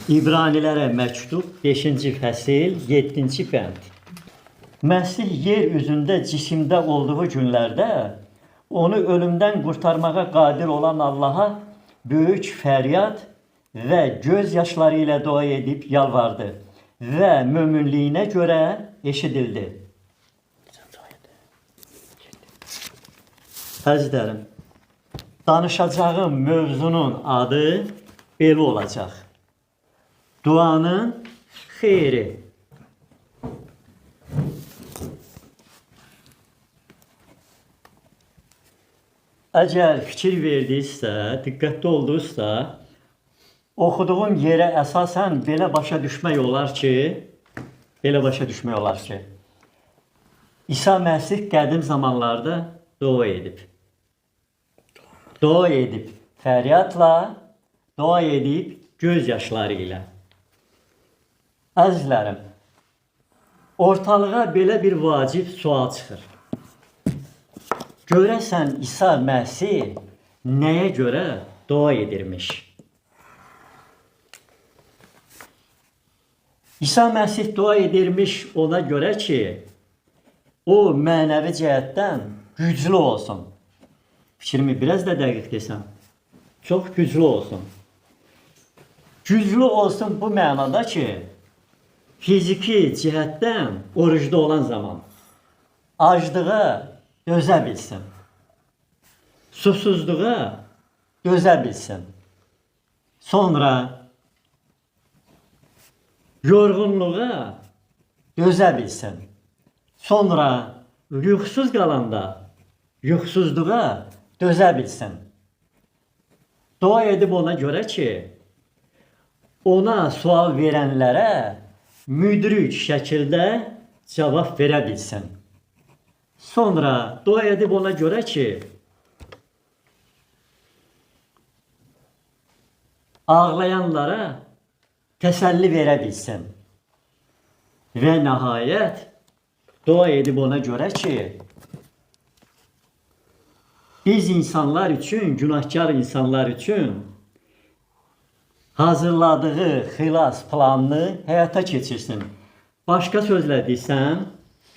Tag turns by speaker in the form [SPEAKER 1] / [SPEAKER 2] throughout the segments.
[SPEAKER 1] İbranilərə məktub 5-ci fəsil 7-ci bənd. Məsih yer üzündə cisimdə olduğu günlərdə onu ölümdən qurtarmağa qadir olan Allaha böyük fəryad və göz yaşları ilə dua edib yalvardı və möminliyinə görə eşidildi. Əzizlərim, danışacağım mövzunun adı belə olacaq. Duanın xeyri. Əgər fikir verdinizsə, diqqətli oldunuzsa, oxuduğum yerə əsasən belə başa düşmək olar ki, İsa Məsih qədim zamanlarda dua edib. Dua edib fəryadla, dua edib göz yaşları ilə. Əzizlərim, ortalığa belə bir vacib sual çıxır. Görəsən İsa Məsih nəyə görə dua edirmiş? İsa Məsih dua edirmiş ona görə ki, o mənəvi cəhətdən güclü olsun. Fikrimi biraz da dəqiq desəm, çox güclü olsun. Güclü olsun bu mənada ki, fiziki cəhətdən orucda olan zaman aclığa dözə bilsin. Susuzluğa dözə bilsin. Sonra yorğunluğa dözə bilsin. Sonra yuxusuz qalanda yuxusuzluğa dözə bilsin. Dua edib ona görə ki, ona sual verənlərə müdrik şəkildə cavab verə bilsin. Sonra dua edib ona görə ki, ağlayanlara təsəlli verə bilsin. Və nəhayət, dua edib ona görə ki, biz insanlar üçün, günahkar insanlar üçün hazırladığı xilas planını həyata keçirsin. Başqa sözlə desəm,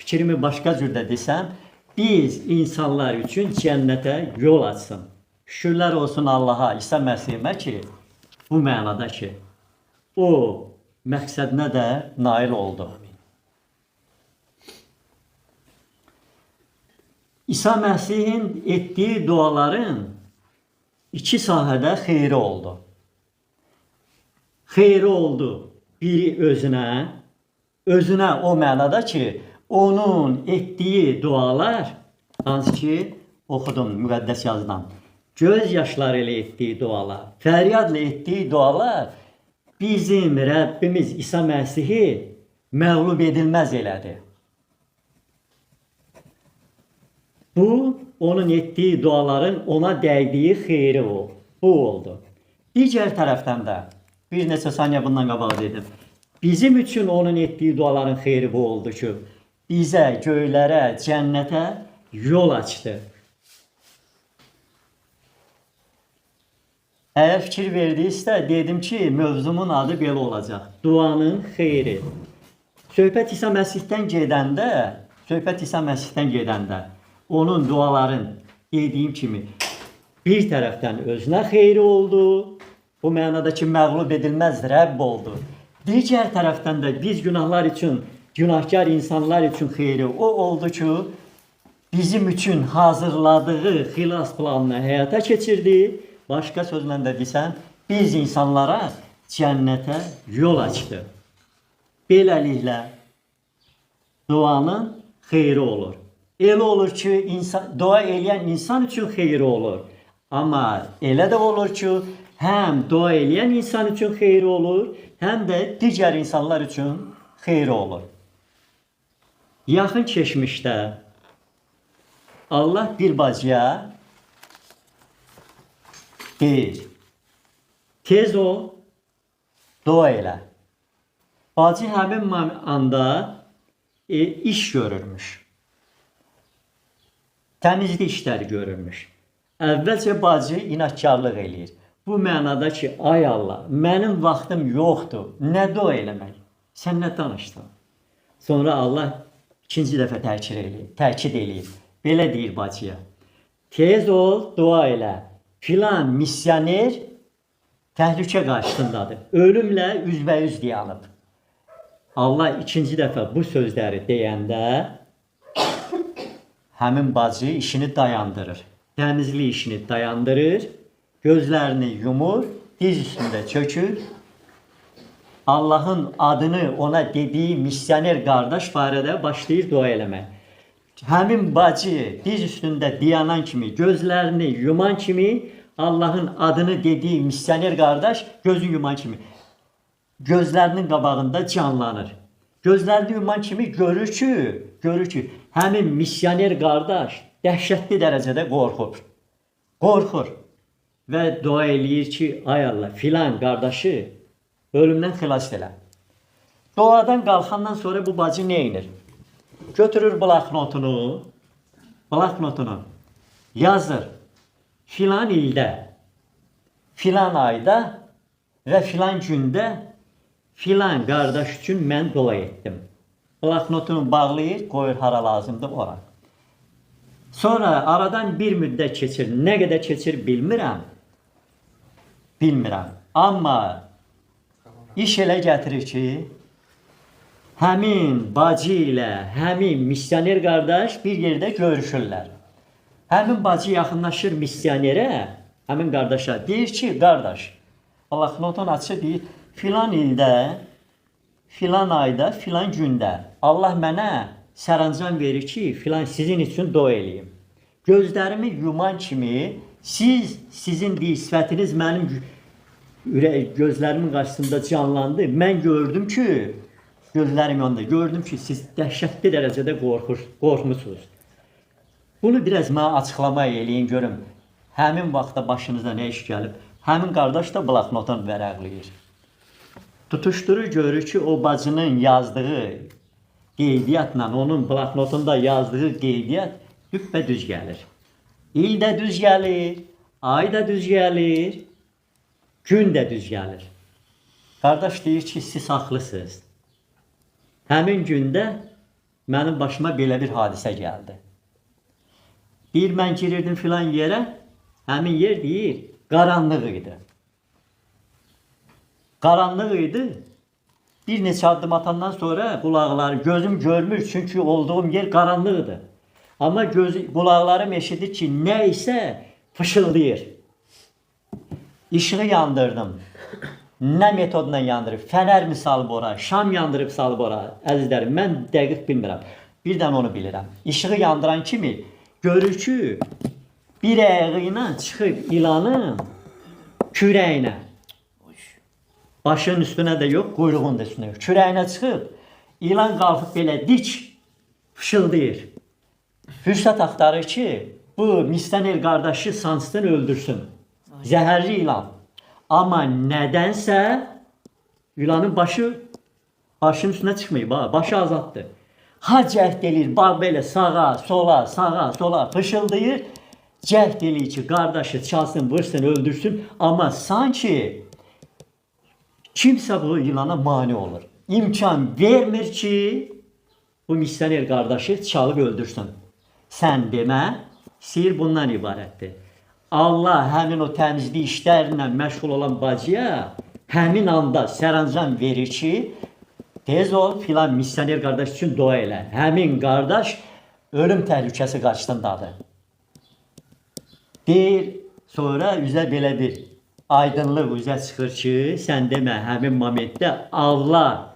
[SPEAKER 1] fikrimi başqa cürdə desəm, biz insanlar üçün cənnətə yol açsın. Şükürlər olsun Allaha, İsa Məsihimə ki, bu mənada ki, o məqsədinə də nail oldu. İsa Məsihin etdiyi duaların iki sahədə xeyri oldu. Xeyri oldu biri özünə o mənada ki, onun etdiyi dualar, hansı ki, oxudum müqəddəs yazıdan, göz yaşları ilə etdiyi dualar, fəryadla etdiyi dualar bizim Rəbbimiz İsa Məsihi məğlub edilməz elədi. Bu, onun etdiyi duaların ona dəydiyi xeyri bu oldu. Digər tərəfdən də, bir neçə saniyə bundan qabaq dedim, bizim üçün onun etdiyi duaların xeyri bu oldu ki, bizə, göylərə, cənnətə yol açdı. Əgər fikir verdinizsə, dedim ki, mövzumun adı belə olacaq. Duanın xeyri. Söhbət İsa Məsihdən gedəndə, onun duaların dediyim kimi bir tərəfdən özünə xeyri oldu, bu mənada ki, məğlub edilməz Rəbb oldu. Digər tərəfdən də biz günahlar üçün, günahkar insanlar üçün xeyri o oldu ki, bizim üçün hazırladığı xilas planını həyata keçirdi. Başqa sözlə də desəm, biz insanlara cənnətə yol açdı. Beləliklə, duanın xeyri olur. Elə olur ki, dua eləyən insan üçün xeyri olur. Amma elə də olur ki, həm dua eləyən insan üçün xeyri olur, həm də digər insanlar üçün xeyri olur. Yaxın keçmişdə Allah bir bacıya deyir, tez ol, dua elə. Bacı həmin anda iş görürmüş. Təmizlik işləri görürmüş. Əvvəlcə bacı inatkarlıq eləyir. Bu mənada ki, ay Allah, mənim vaxtım yoxdur. Nə dua eləmək? Sən nə danışdın? Sonra Allah ikinci dəfə təkid eləyir. Belə deyir bacıya. Tez ol, dua elə. Filan missioner təhlükə qarşısındadır. Ölümlə üzbəyüz dayanıb. Allah ikinci dəfə bu sözləri deyəndə həmin bacı işini dayandırır. Təmizlik işini dayandırır. Gözlərini yumur, diz üstündə çökür. Allahın adını ona dediyi missioner qardaş barədə başlayır dua eləmək. Həmin bacı diz üstündə dayanan kimi, gözlərini yuman kimi, Allahın adını dediyi missioner qardaş gözü yuman kimi, gözlərinin qabağında canlanır. Gözlərini yuman kimi görür ki, həmin missioner qardaş dəhşətli dərəcədə qorxur. Qorxur. Və dua eləyir ki, ay Allah, filan qardaşı ölümdən xilas elə. Duadan qalxandan sonra bu bacı nə edir? Götürür bloknotunu yazır. Filan ildə, filan ayda və filan gündə filan qardaş üçün mən dua etdim. Bloknotunu bağlayır, qoyur hara lazımdır ora. Sonra aradan bir müddət keçir. Nə qədər keçir bilmirəm. Amma iş elə gətirir ki, həmin bacı ilə həmin missioner qardaş bir yerdə görüşürlər. Həmin bacı yaxınlaşır missionerə, həmin qardaşa deyir ki, qardaş, bloknotun açır deyir, filan ildə, filan ayda, filan gündə Allah mənə sərəncam verir ki, filan sizin üçün dua eləyim. Gözlərimi yuman kimi sizin sifətiniz mənim gözlərimin qarşısında canlandı. Mən gördüm ki, gözlərim yanında gördüm ki, siz dəhşətli dərəcədə qorxmusunuz. Bunu biraz mənə açıqlamaq eləyin görüm. Həmin vaxtda başınıza nə iş gəlib? Həmin qardaş da bloknotunu vərəqləyir. Tutuşturur, görür ki, o bacının yazdığı qeydiyyatla onun bloknotunda yazdığı qeydiyyat düz gəlir. İl də düz gəlir, ay da düz gəlir, gün də düz gəlir. Qardaş deyir ki, siz haqlısınız. Həmin gündə mənim başıma belə bir hadisə gəldi. Deyir, mən girirdim filan yerə, həmin yer deyir, qaranlıq idi. Qaranlıq idi. Bir neçə addım atandan sonra qulaqları, gözüm görmür çünki olduğum yer qaranlıqdır. Amma qulaqlarım eşidir ki, nə isə fışıldayır. İşığı yandırdım. Nə metodla yandırıb? Fənər mi salıb ora? Şam yandırıb salıb ora? Əzizlərim, mən dəqiq bilmirəm. Birdən onu bilirəm. İşığı yandıran kimi görür ki, bir ayağı ilə çıxıb ilanın kürəyinə. Başının üstünə də yox, quyruğun da üstünə yox. Kürəyinə çıxıb, ilan qalxıb belə dik fışıldayır. Fürsət axtarır ki, bu missioner qardaşı sansın öldürsün. Zəhərli ilan. Amma nədənsə ilanın başının üstünə çıxmayıb, başı azaddır. Ha cəhd eləyir, belə sağa, sola fışıldayır. Cəhd eləyir ki, qardaşı çalsın, vırsın, öldürsün. Amma sanki kimsə bu ilana mane olur. İmkan vermir ki, bu missioner qardaşı çalıb öldürsün. Sən demə, sihir bundan ibarətdir. Allah həmin o təmizlik işlərlə məşğul olan bacıya həmin anda sərəncam verir ki, tez ol filan missioner qardaş üçün dua elə. Həmin qardaş ölüm təhlükəsi qarşısındadır. Deyir, sonra üzə belə bir aydınlıq üzə çıxır ki, sən demə həmin momentdə Allah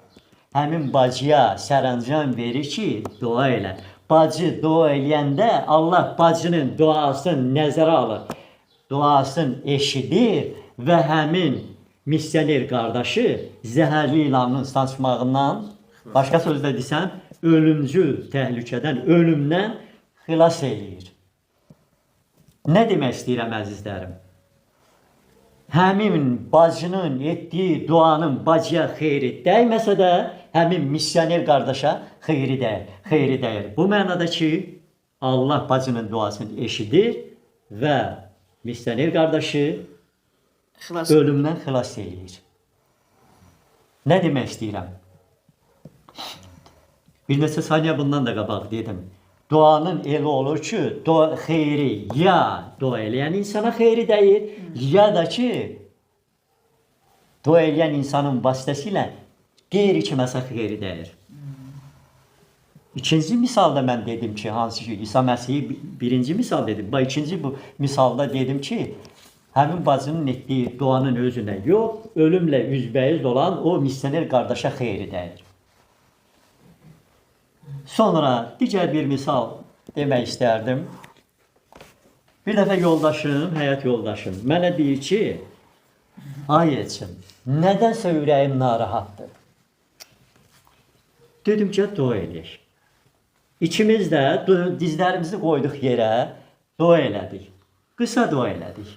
[SPEAKER 1] həmin bacıya sərəncam verir ki, dua elə. Bacı dua eləyəndə Allah bacının duasını nəzərə alır. Duasını eşidir və həmin missioner qardaşı zəhərli ilanın saçmağından, başqa sözlə desəm, ölümcül təhlükədən, ölümdən xilas eləyir. Nə demək istəyirəm əzizlərim? Həmin bacının etdiyi duanın bacıya xeyri dəyməsə də, həmin missioner qardaşa xeyri dəyir. Bu mənada ki, Allah bacının duasını eşidir və missioner qardaşı
[SPEAKER 2] Xilas.
[SPEAKER 1] Ölümdən xilas eləyir. Nə demək istəyirəm? Bir neçə saniyə bundan da qabaq dedim. Duanın elə olur ki, xeyri ya dua eləyən insana xeyri dəyir, ya da ki, dua eləyən insanın vasitəsilə qeyri kiməsə xeyri dəyir. İkinci misalda mən dedim ki, hansı ki, İsa Məsihi birinci misal dedim. İkinci bu misalda dedim ki, həmin bacının etdiyi duanın özünə yox, ölümlə üzbəyiz olan o missioner qardaşa xeyri dəyir. Sonra digər bir misal demək istərdim. Bir dəfə yoldaşım, həyat yoldaşım mənə deyir ki, ay Elçin, nədənsə ürəyim narahatdır. Dedim ki, dua eləyək. İkimiz də dizlərimizi qoyduq yerə, dua elədik. Qısa dua elədik.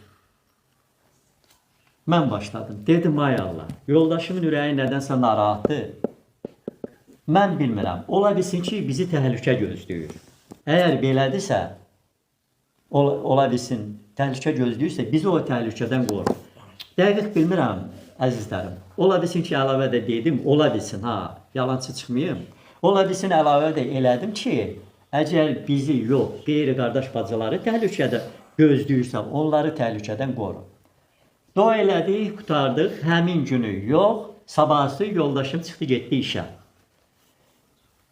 [SPEAKER 1] Mən başladım. Dedim, ay Allah, yoldaşımın ürəyi nədənsə narahatdır. Mən bilmirəm. Ola bilsin ki, bizi təhlükə gözləyir. Əgər belədirsə, ola bilsin, təhlükə gözləyirsə, bizi o təhlükədən qorur. Dəqiq bilmirəm, əzizlərim. Ola bilsin ki, əlavə də dedim, ola bilsin, yalançı çıxmayım. Ola bilsin, əlavə də elədim ki, əgər bizi yox, qeyri-qardaş bacıları təhlükədə gözləyirsə, onları təhlükədən qorur. Dua elədik, qutardıq, həmin günü yox, sabahsı yoldaşım çıxdı, getdi işə.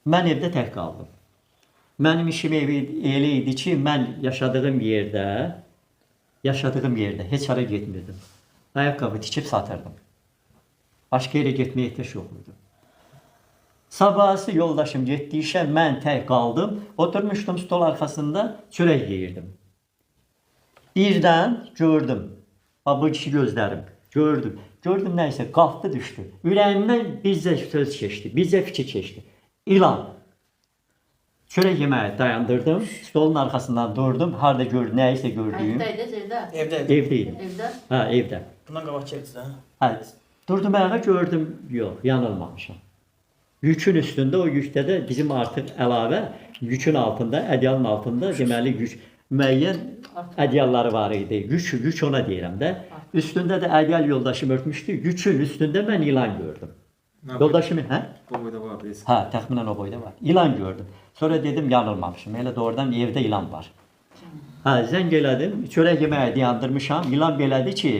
[SPEAKER 1] Mən evdə tək qaldım. Mənim işim elə idi ki, mən yaşadığım yerdə heç hara getmirdim. Ayaqqabı tikib satırdım. Başqa yerə getməyə ehtiyac yox idi. Sabahsı yoldaşım getdi işə, mən tək qaldım. Oturmuşdum stol arxasında, çörək yeyirdim. Birdən gördüm. Bu kişi gözlərim. Gördüm nəysə, qalxdı düşdü. Ürəyimdən bizcə söz keçdi, bizcə fikir keçdi. İlan. Çörək yeməyi dayandırdım, stolun arxasından durdum, harada gördüm, nəysə gördüyüm.
[SPEAKER 2] Evdə?
[SPEAKER 1] Evdəydim.
[SPEAKER 2] Evdə?
[SPEAKER 1] Hə, evdə.
[SPEAKER 2] Bundan qabaq çəkdi də?
[SPEAKER 1] Hə, durdum ayağa gördüm, yox, yanılmamışam. Yükün üstündə, o yükdə də bizim artıq əlavə, yükün altında, ədyalın altında deməli müəyyən ədyalları var idi. Yük ona deyirəm də. Üstündə də ədyal yoldaşım örtmüşdü, yükün üstündə mən ilan gördüm. Yoldaşımı, hə?
[SPEAKER 3] Bu boyda var.
[SPEAKER 1] Hə, təxminən o boyda var. İlan gördüm. Sonra dedim, yanılmamışım. Elə doğrudan evdə ilan var. Hə, zəng elədim, çörək yeməyi dayandırmışam. İlan belədir ki,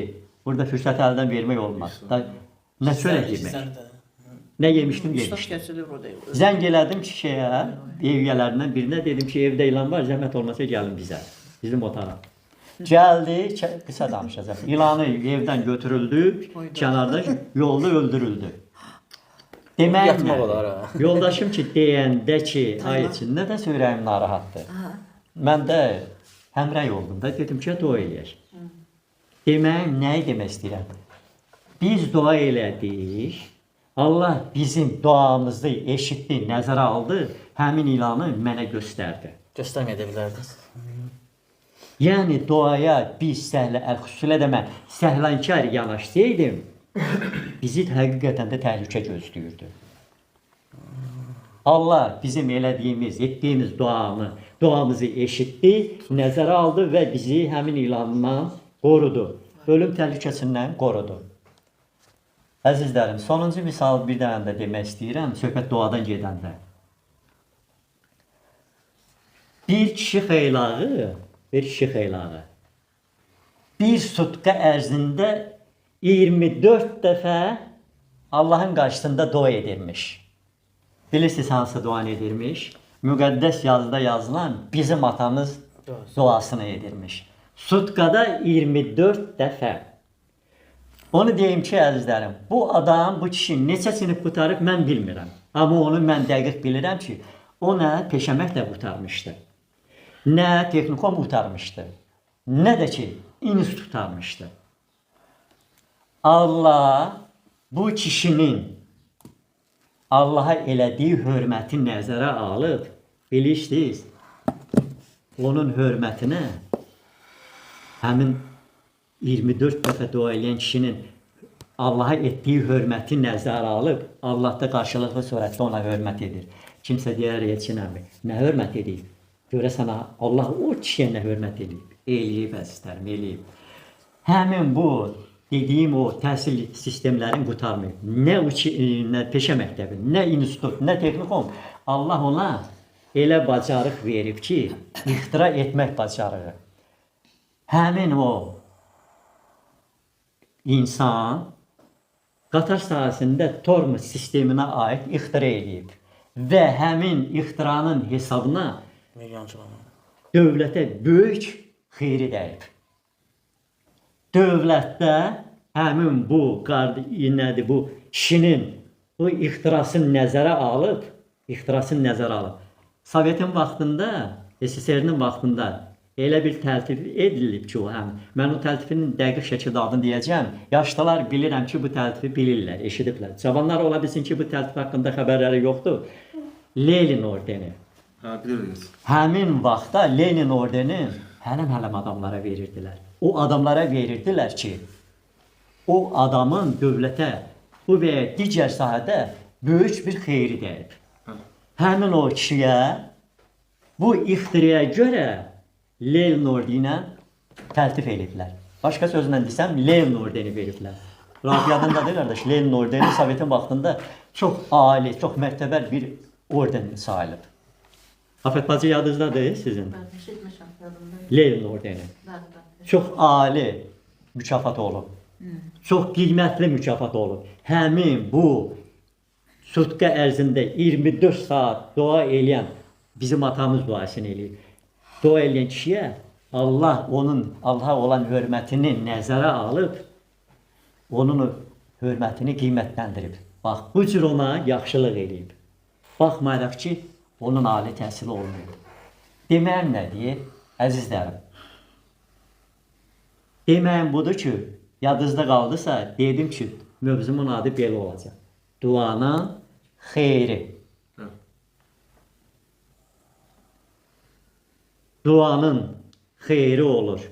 [SPEAKER 1] burada fürsəti əldən vermək olmaz. Nə çörək yemək? Nə yemişdim, yemişdim. Zəng elədim ki, evyələrindən birinə dedim ki, evdə ilan var, zəhmət olmasa gəlin bizə, bizim otağa. Gəldi, qısa danışacaq. İlanı evdən götürüldü, kənarda yolda öldürüldü. Demək yoldaşım ki, deyəndə ki, ay için, nədəsə ürəyim narahatdır. Mən də həmrəy oldum da, dedim ki, dua eləyək. Demək, nəyi demək istəyirəm? Biz dua elədik, Allah bizim duamızı eşitdi, nəzərə aldı, həmin ilanı mənə göstərdi.
[SPEAKER 2] Göstərməyə də bilərdiniz.
[SPEAKER 1] Yəni, duaya biz xüsusilə də mən səhlənkar yanaşsaydım, bizi həqiqətən də təhlükə gözləyirdi. Allah bizim elədiyimiz, etdiyimiz duamızı eşitdi, nəzərə aldı və bizi həmin ilandan qorudu. Ölüm təhlükəsindən qorudu. Əzizlərim, sonuncu misal bir dənə də demək istəyirəm, söhbət duadan gedəndə. Bir kişi xeylağı bir sutqa ərzində 24 dəfə Allahın qarşısında dua edirmiş. Bilirsiniz hansı duanı edirmiş? Müqəddəs yazıda yazılan bizim atamız duasını edirmiş. Sutqada 24 dəfə. Onu deyim ki, əzizlərim, bu adam, bu kişi neçəsini qutarıb mən bilmirəm. Amma onu mən dəqiq bilirəm ki, o nə peşəməklə qutarmışdı, nə texnikom qutarmışdı, nə də ki, institut qutarmışdı. Allah bu kişinin Allaha elədiyi hörməti nəzərə alıb, bilirsiniz, onun hörmətinə həmin 24 dəfə dua eləyən kişinin Allaha etdiyi hörməti nəzərə alıb, Allah da qarşılıqlı surətdə ona hörmət edir. Kimsə deyər, Elçin əmi, nə hörmət edib? Görəsən, Allah o kişiyə nə hörmət edib? Eləyib, əzizlərim, eləyib. Həmin bu dediyim o təhsil sistemlərini qurtarmayıb. Nə peşə məktəbi, nə institut, nə texnikum. Allah ona elə bacarıq verib ki, ixtira etmək bacarığı. Həmin o insan qatar sahəsində tormuz sisteminə aid ixtira edib və həmin ixtiranın hesabına
[SPEAKER 2] Milyonçular.
[SPEAKER 1] dövlətə böyük xeyri dəyib. Dövlətdə həmin bu nədir bu kişinin bu ixtirasını nəzərə alıb, Sovetin vaxtında, SSR-nin vaxtında elə bir təltif edilib ki, mən o təltifinin dəqiq şəkildə adını deyəcəm. Yaşlılar bilirəm ki, bu təltifi bilirlər, eşidiblər. Cavanlar ola bilsin ki, bu təltif haqqında xəbərləri yoxdur. Lenin ordeni.
[SPEAKER 3] Bilirdiniz.
[SPEAKER 1] Həmin vaxtda Lenin ordeni hələm adamlara verirdilər. O adamlara verirdilər ki, o adamın dövlətə bu və ya digər sahədə böyük bir xeyri dəyib. Həmin o kişiyə bu ixtiraya görə Lenin ordeni təltif ediblər. Başqa sözlə desəm, Lenin ordeni veriblər. Yadındadır qardaş, Lenin ordeni Sovetin vaxtında çox ali, çox mərtəbəli bir orden sayılıb. Afət bacı yadınızdadır sizin? Lenin ordeni. Çox ali mükafat olub. Çox qiymətli mükafat olub. Həmin bu sutka ərzində 24 saat dua eləyən, bizim atamız duasını eləyir. Dua eləyən kişiyə Allah onun Allaha olan hörmətini nəzərə alıb, onun hörmətini qiymətləndirib. Bax, bu cür ona yaxşılıq eləyib. Baxmayaraq ki, onun ali təhsili olmayıb. Deməyim nə deyir, əzizlərim? Deməyim budur ki, yadınızda qaldısa, dedim ki, mövzumun adı belə olacaq. Duanın xeyri. Duanın xeyri olur.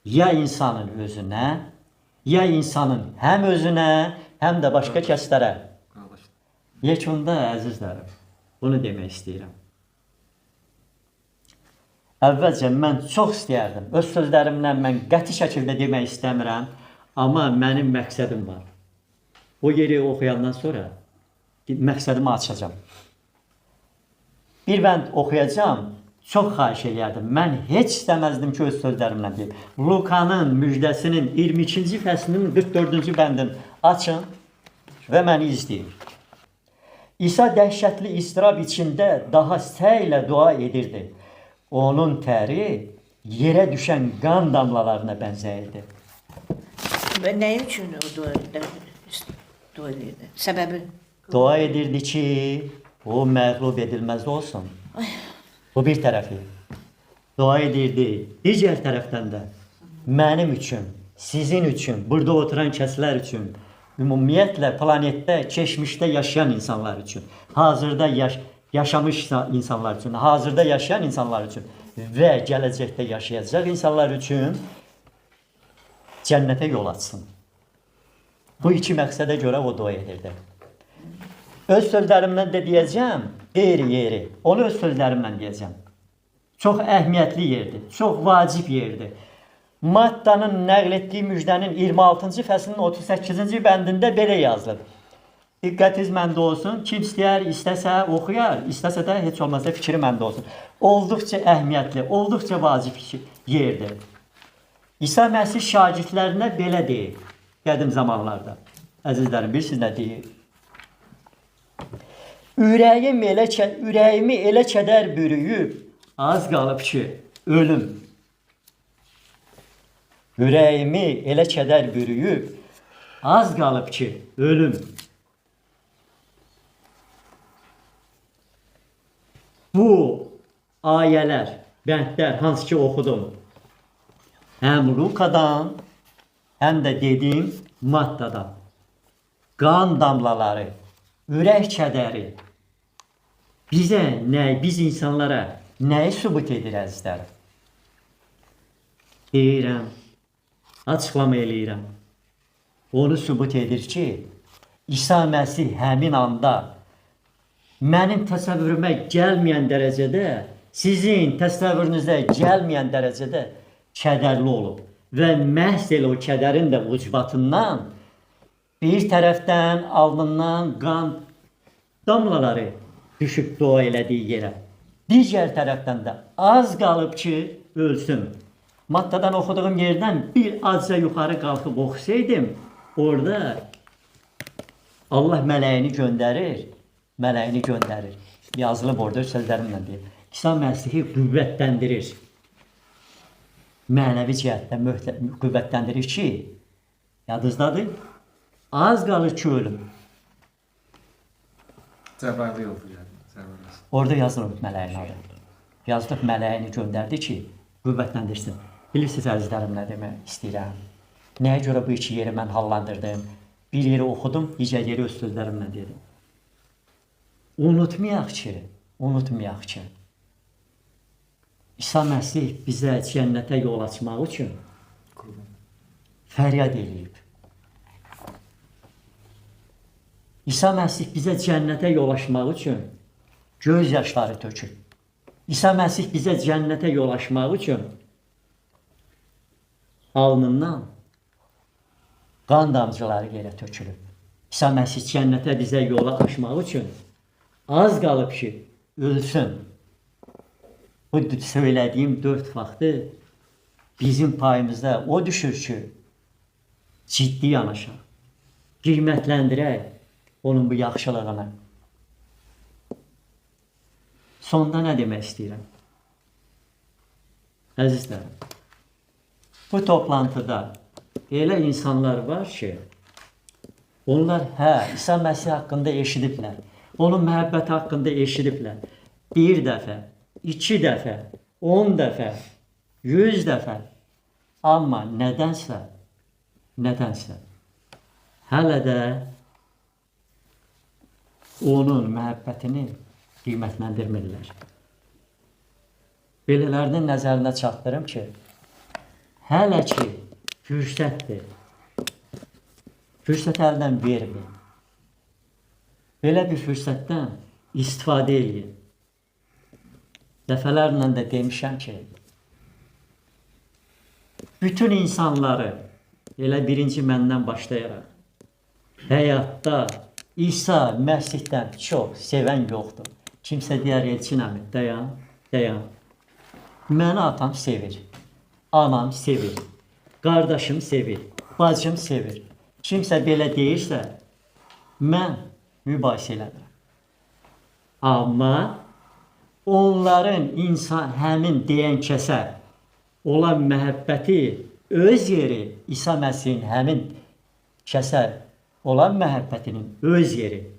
[SPEAKER 1] Ya insanın özünə, ya insanın həm özünə, həm də başqa kəslərə. Yekunda əzizlərim, bunu demək istəyirəm. Əvvəlcə mən çox istəyərdim. Öz sözlərimlə mən qəti şəkildə demək istəmirəm, amma mənim məqsədim var. O yeri oxuyandan sonra məqsədimi açacağam. Bir bənd oxuyacağam, çox xahiş eləyərdim. Mən heç istəməzdim ki, öz sözlərimlə deyim. Lukanın müjdəsinin 22-ci fəslinin 44-cü bəndini açın və məni izləyin. İsa dəhşətli istirab içində daha səylə dua edirdi. Onun təri yerə düşən qan damlalarına bənzəyirdi.
[SPEAKER 4] Və nə üçün o dua edirdi? Səbəbi?
[SPEAKER 1] Dua edirdi ki, o məğlub edilməz olsun. Bu bir tərəfi. Dua edirdi. Digər tərəfdən də mənim üçün, sizin üçün, burada oturan kəslər üçün, ümumiyyətlə planetdə, keçmişdə yaşayan insanlar üçün, hazırda yaşamış insanlar üçün, hazırda yaşayan insanlar üçün və gələcəkdə yaşayacaq insanlar üçün cənnətə yol açsın. Bu iki məqsədə görə o dua edirdi. Öz sözlərimlə də deyəcəm, qeyri-yeri. Onu öz sözlərimlə deyəcəm. Çox əhəmiyyətli yerdir, çox vacib yerdir. Mattanın nəql etdiyi müjdənin 26-cı fəslinin 38-ci bəndində belə yazılıb. Diqqətiniz məndə olsun. Kim istəyər, istəsə oxuyar, istəsə də heç olmazsa fikri məndə olsun. Olduqca əhəmiyyətli, olduqca vacib yerdir. İsa Məsih şagirdlərinə belə deyir qədim zamanlarda. Əzizlərim, bilirsiniz nə deyir? Ürəyimi elə kədər bürüyüb, az qalıb ki, ölüm. Ürəyimi elə kədər bürüyüb, az qalıb ki, ölüm. Bu ayələr, bəndlər, hansı ki oxudum, həm Lukadan, həm də dediyim Mattadan. Qan damlaları, ürək kədəri bizə biz insanlara nəyi sübut edir əzizlərim? Deyirəm, açıqlama eləyirəm. Onu sübut edir ki, İsa Məsih həmin anda mənim təsəvvürümə gəlməyən dərəcədə, sizin təsəvvürünüzə gəlməyən dərəcədə kədərli olub. və məhz elə o kədərin də ucbatından bir tərəfdən alnından qan damlaları düşüb dua elədiyi yerə. Digər tərəfdən də az qalıb ki, ölsün. Maddadan oxuduğum yerdən bir azca yuxarı qalxıb oxusaydım, orada Allah mələyini göndərir. Yazılıb orada sözlərimlə deyir. İsa Məsihi qüvvətləndirir. Mənəvi cəhətdən qüvvətləndirir ki, yadınızdadır, az qalır ki, ölüm.
[SPEAKER 3] Cəbraylı yoldur yəni. Cəbraylı.
[SPEAKER 1] Orada yazılıb mələyin adı. Yazılıb mələyini göndərdi ki, qüvvətləndirsin. Bilirsiniz əzizlərim nə demək istəyirəm. Nəyə görə bu iki yeri mən hallandırdım? Bir yeri oxudum, digər yeri öz sözlərimlə dedim. Unutmayaq ki, İsa Məsih bizə cənnətə yol açmaq üçün fəryad eləyib. İsa Məsih bizə cənnətə yol açmaq üçün göz yaşları töküb. İsa Məsih bizə cənnətə yol açmaq üçün alnından qan damcıları yerə tökülüb. İsa Məsih cənnətə bizə yolu açmaq üçün az qalıb ki, ölsün. Bu söylədiyim 4 vaxtı bizim payımızda o düşür ki, ciddi yanaşaq, qiymətləndirək onun bu yaxşılığını. Sonda nə demək istəyirəm? Əzizlərim, bu toplantıda elə insanlar var ki, onlar İsa Məsih haqqında eşidiblər, onun məhəbbəti haqqında eşidiblər. Bir dəfə, 2 dəfə, 10 dəfə, 100 dəfə. Amma nədənsə hələ də onun məhəbbətini qiymətləndirmirlər. Belələrinin nəzərinə çatdırım ki, hələ ki fürsətdir. Fürsət əldən verməyin. Belə bir fürsətdən istifadə edin. Dəfələrlə də demişəm ki, bütün insanları, elə birinci məndən başlayaraq, həyatda İsa Məsihdən çox sevən yoxdur. Kimsə deyər, Elçin əmi, dayan. Məni atam sevir, anam sevir, qardaşım sevir, bacım sevir. Kimsə belə deyirsə, mən mübahisə eləmirəm. Amma onların həmin deyən kəsə olan məhəbbəti öz yeri, İsa Məsihin həmin kəsə olan məhəbbətinin öz yeri.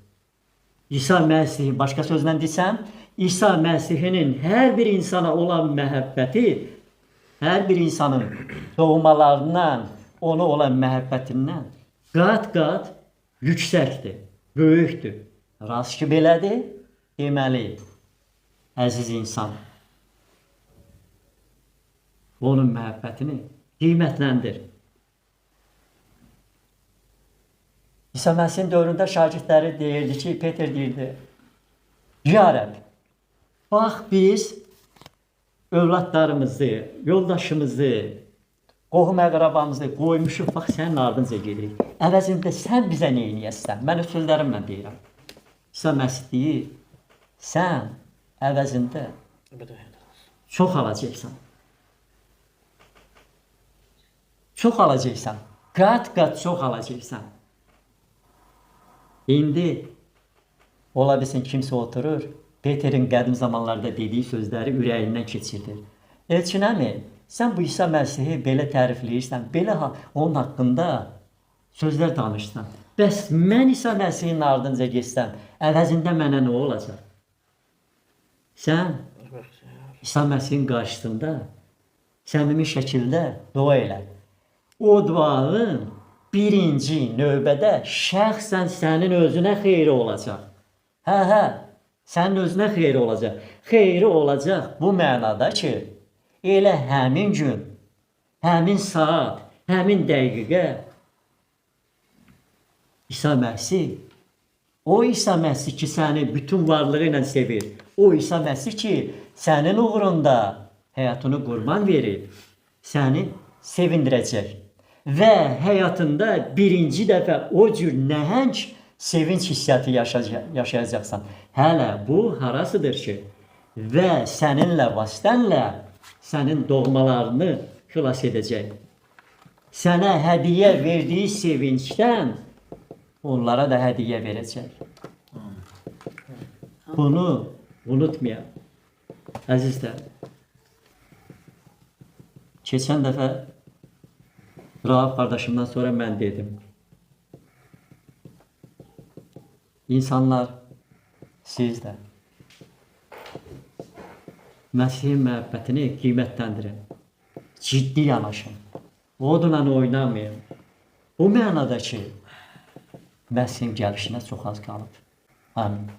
[SPEAKER 1] İsa Məsihi, başqa sözlə desəm, İsa Məsihinin hər bir insana olan məhəbbəti, hər bir insanın doğmalarından, ona olan məhəbbətindən qat-qat yüksəkdir, böyükdür. Rast ki belədir, deməli, əziz insan, onun məhəbbətini qiymətləndir. İsa Məsihin dövründə şagirdləri deyirdi ki, Peter deyirdi, Ya Rəbb, bax biz övladlarımızı, yoldaşımızı, qohum əqrabamızı qoymuşuq, bax sənin ardınca gedirik. Əvəzində sən bizə nə eləyəsən? Mən öz sözlərimlə deyirəm. İsa Məsih deyir, sən əvəzində çox alacaqsan. Çox alacaqsan. Qat-qat çox alacaqsan. İndi ola bilsin kimsə oturur, Peterin qədim zamanlarda dediyi sözləri ürəyindən keçirdir. Elçin əmi, sən bu İsa Məsihi belə tərifləyirsən, belə onun haqqında sözlər danışsan. Bəs mən İsa Məsihin ardınca geçsəm, əvəzində mənə nə olacaq? Sən İsa Məsihin qarşısında səmimi şəkildə dua elə. O duanın birinci növbədə şəxsən sənin özünə xeyri olacaq. Sənin özünə xeyri olacaq. Xeyri olacaq bu mənada ki, elə həmin gün, həmin saat, həmin dəqiqə İsa Məsih, o İsa Məsih ki, səni bütün varlığı ilə sevir, o İsa Məsih ki, sənin uğrunda həyatını qurban verir, səni sevindirəcək. Və həyatında birinci dəfə o cür nəhəng sevinç hissiyatı yaşayacaqsan. Hələ bu harasıdır ki? Və səninlə vasitənlə sənin doğmalarını xilas edəcək. Sənə hədiyyə verdiyi sevincdən onlara da hədiyyə verəcək. Bunu unutmayaq. Əzizlər, keçən dəfə Rauf qardaşımdan sonra mən dedim. İnsanlar, siz də Məsihin məhəbbətini qiymətləndirin. Ciddi yanaşın. Odunla oynamayın. O mənada ki, Məsihin gəlişinə çox az qalıb. Amin.